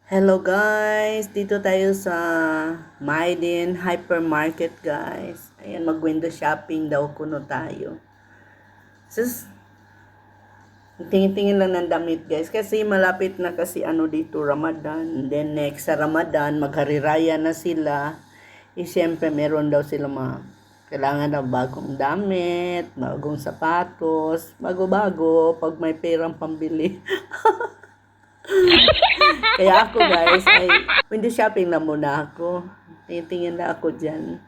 Hello guys, dito tayo sa Maiden Hypermarket guys. Ayan, mag-window shopping daw kuno tayo. Sus, tingin-tingin lang ng damit guys kasi malapit na kasi dito Ramadan. Then next sa Ramadan, maghariraya na sila. Siyempre meron daw sila kailangan daw bagong damit, bagong sapatos, bago-bago pag may perang pambili. Kaya ako guys, ay window shopping na muna ako. Tingin na ako dyan.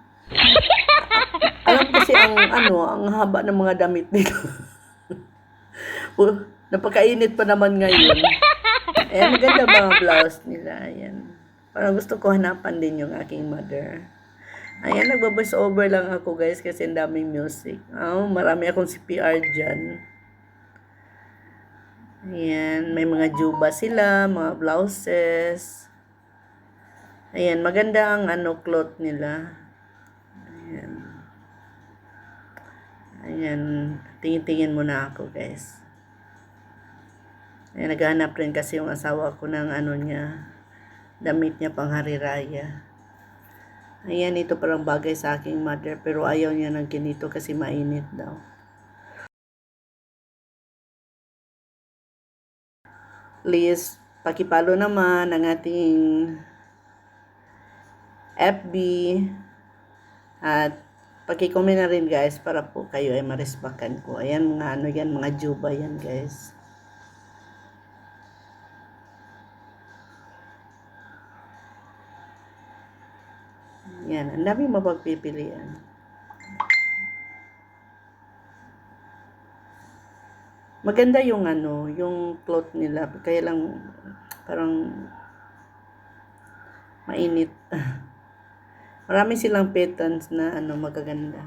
Alam kasi ang haba ng mga damit dito. Napakainit pa naman ngayon. Ayan, maganda mga blouse nila. Ayan. Parang gusto ko hanapan din yung aking mother. Ayan, nagbaboice over lang ako guys kasi ang daming music. Marami akong CPR dyan. Ayan, may mga juba sila, mga blouses. Ayan, maganda ang cloth nila. Ayan. Ayan, tingin-tingin muna ako, guys. Ayan, naghahanap rin kasi yung asawa ko ng niya, damit niya pang hariraya. Ayan, ito parang bagay sa aking mother, pero ayaw niya ng ganito kasi mainit daw. Please, pakipalo naman ang ating FB at paki-comment na rin guys para po kayo ay marespakan ko. Ayan mga yan, mga juba yan guys. Yan, ang dami mapagpipilian. Maganda yung yung cloth nila, kaya lang parang mainit. Marami silang patterns na magaganda.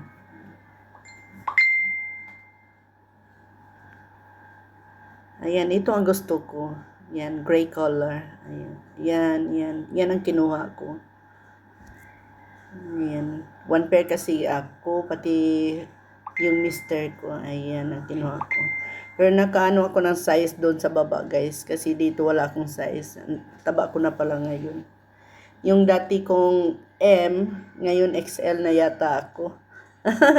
Ayan, ito ang gusto ko. Yan, gray color. Ayan. Yan ang kinuha ko. Ayan. One pair kasi ako, pati yung mister ko. Ayan ang kinuha ko. Pero nakaano ako ng size doon sa baba guys. Kasi dito wala akong size. Taba ko na pala ngayon. Yung dati kong M, ngayon XL na yata ako.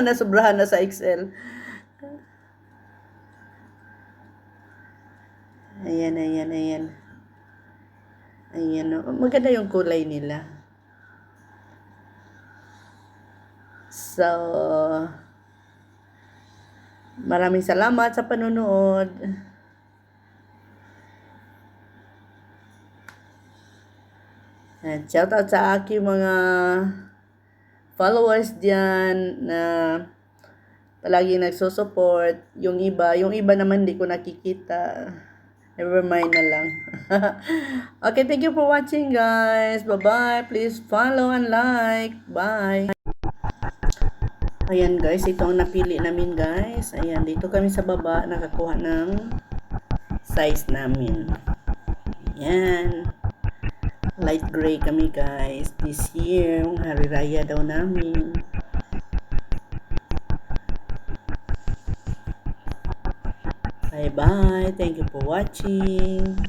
Nasobrahan na sa XL. Ayan. Ayan. Maganda yung kulay nila. So, maraming salamat sa panonood. Shout out sa aking mga followers diyan na palagi nagsusupport. Yung iba naman hindi ko nakikita. Never mind na lang. Okay, thank you for watching guys. Bye-bye. Please follow and like. Bye. Ayan guys, ito ang napili namin guys. Ayan, dito kami sa baba nakakuha ng size namin. Ayan. Light gray kami guys. This year, hari raya daw namin. Bye bye. Thank you for watching.